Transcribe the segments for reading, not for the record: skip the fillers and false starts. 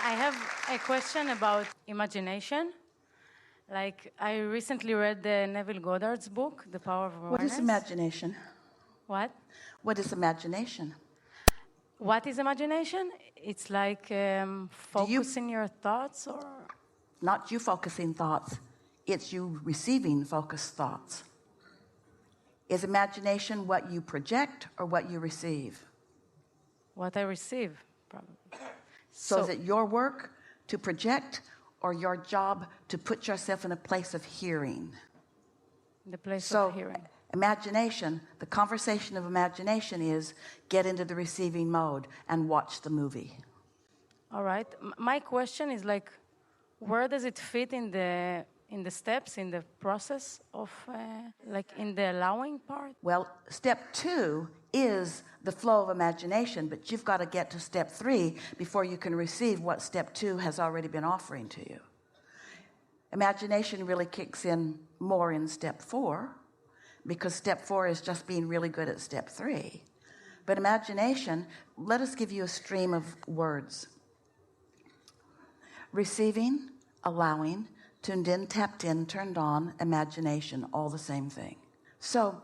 I have a question about imagination. Like, I recently read the Neville Goddard's book, The Power of Awareness. What is imagination? What? What is imagination? What is imagination? It's like focusing your thoughts, or? Not you focusing thoughts. It's you receiving focused thoughts. Is imagination what you project or what you receive? What I receive, probably. So is it your work to project or your job to put yourself in a place of hearing? The place of hearing. Imagination, the conversation of imagination is get into the receiving mode and watch the movie. All right. My question is like, where does it fit in the steps, in the process of, like in the allowing part? Well, step 2 is the flow of imagination, but you've got to get to step 3 before you can receive what step 2 has already been offering to you. Imagination really kicks in more in step 4, because step 4 is just being really good at step 3. But imagination, let us give you a stream of words. Receiving, allowing, tuned in, tapped in, turned on, imagination, all the same thing. So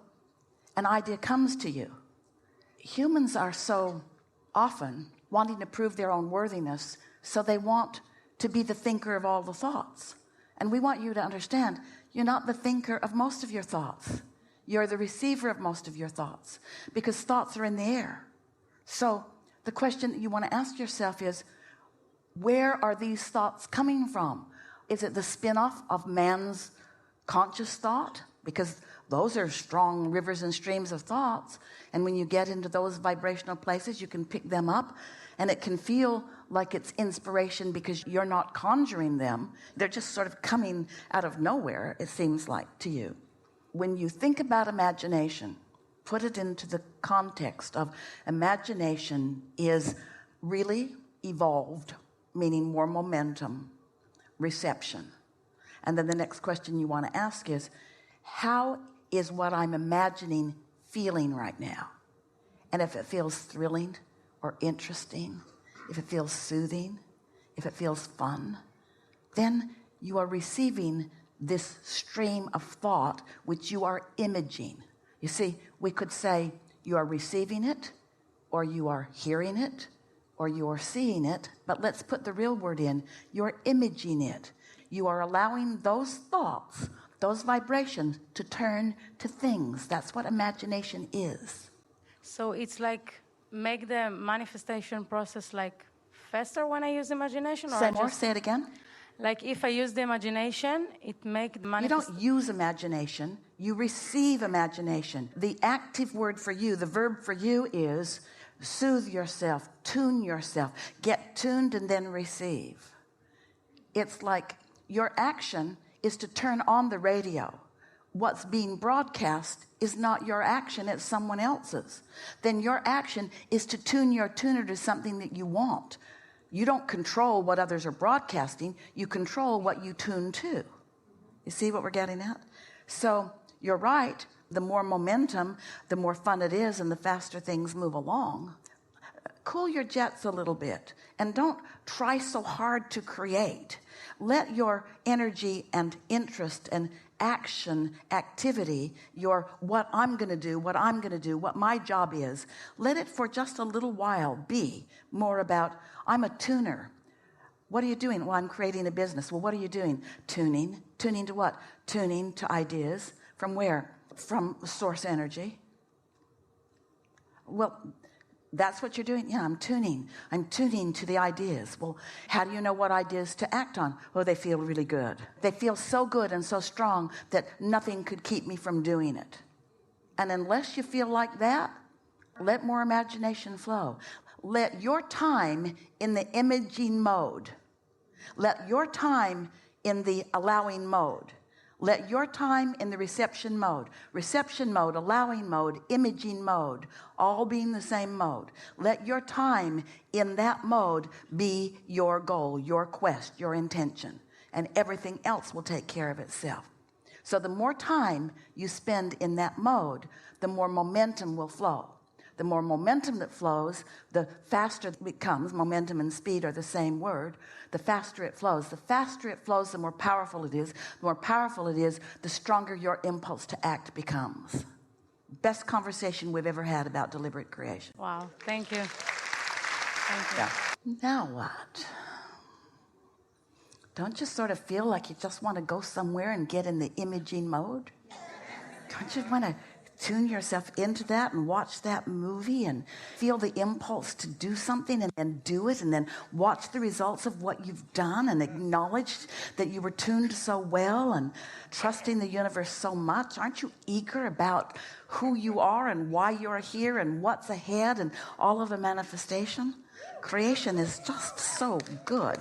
an idea comes to you. Humans are so often wanting to prove their own worthiness, so they want to be the thinker of all the thoughts. And we want you to understand, you're not the thinker of most of your thoughts. You're the receiver of most of your thoughts, because thoughts are in the air. So the question that you want to ask yourself is, where are these thoughts coming from? Is it the spin-off of man's conscious thought? Because those are strong rivers and streams of thoughts. And when you get into those vibrational places, you can pick them up. And it can feel like it's inspiration because you're not conjuring them. They're just sort of coming out of nowhere, it seems like, to you. When you think about imagination, put it into the context of imagination is really evolved, meaning more momentum, reception. And then the next question you want to ask is, how is what I'm imagining feeling right now? And if it feels thrilling or interesting, if it feels soothing, if it feels fun, then you are receiving this stream of thought which you are imaging. You see, we could say you are receiving it, or you are hearing it, or you are seeing it, but let's put the real word in. You're imaging it. You are allowing those thoughts, those vibrations, to turn to things. That's what imagination is. So it's like make the manifestation process like faster when I use imagination? Or Say it again. Like if I use the imagination, it makes the manifestation. You don't use imagination, you receive imagination. The active word for you, the verb for you is soothe yourself, tune yourself, get tuned and then receive. It's like your action is to turn on the radio. What's being broadcast is not your action, it's someone else's. Then your action is to tune your tuner to something that you want. You don't control what others are broadcasting, you control what you tune to. You see what we're getting at? So you're right, the more momentum, the more fun it is and the faster things move along. Cool your jets a little bit and don't try so hard to create. Let your energy and interest and action, activity, your what I'm going to do, what my job is, let it for just a little while be more about, I'm a tuner. What are you doing? Well, I'm creating a business. Well, what are you doing? Tuning. Tuning to what? Tuning to ideas. From where? From source energy. Well, that's what you're doing? Yeah, I'm tuning. I'm tuning to the ideas. Well, how do you know what ideas to act on? Oh, they feel really good. They feel so good and so strong that nothing could keep me from doing it. And unless you feel like that, let more imagination flow. Let your time in the imaging mode, let your time in the allowing mode, let your time in the reception mode, allowing mode, imaging mode, all being the same mode. Let your time in that mode be your goal, your quest, your intention, and everything else will take care of itself. So the more time you spend in that mode, the more momentum will flow. The more momentum that flows, the faster it becomes. Momentum and speed are the same word. The faster it flows. The faster it flows, the more powerful it is. The more powerful it is, the stronger your impulse to act becomes. Best conversation we've ever had about deliberate creation. Wow, thank you. Thank you. Yeah. Now what? Don't you sort of feel like you just want to go somewhere and get in the imaging mode? Don't you want to tune yourself into that and watch that movie and feel the impulse to do something and do it, and then watch the results of what you've done and acknowledge that you were tuned so well and trusting the universe so much? Aren't you eager about who you are and why you're here and what's ahead and all of the manifestation? Creation is just so good.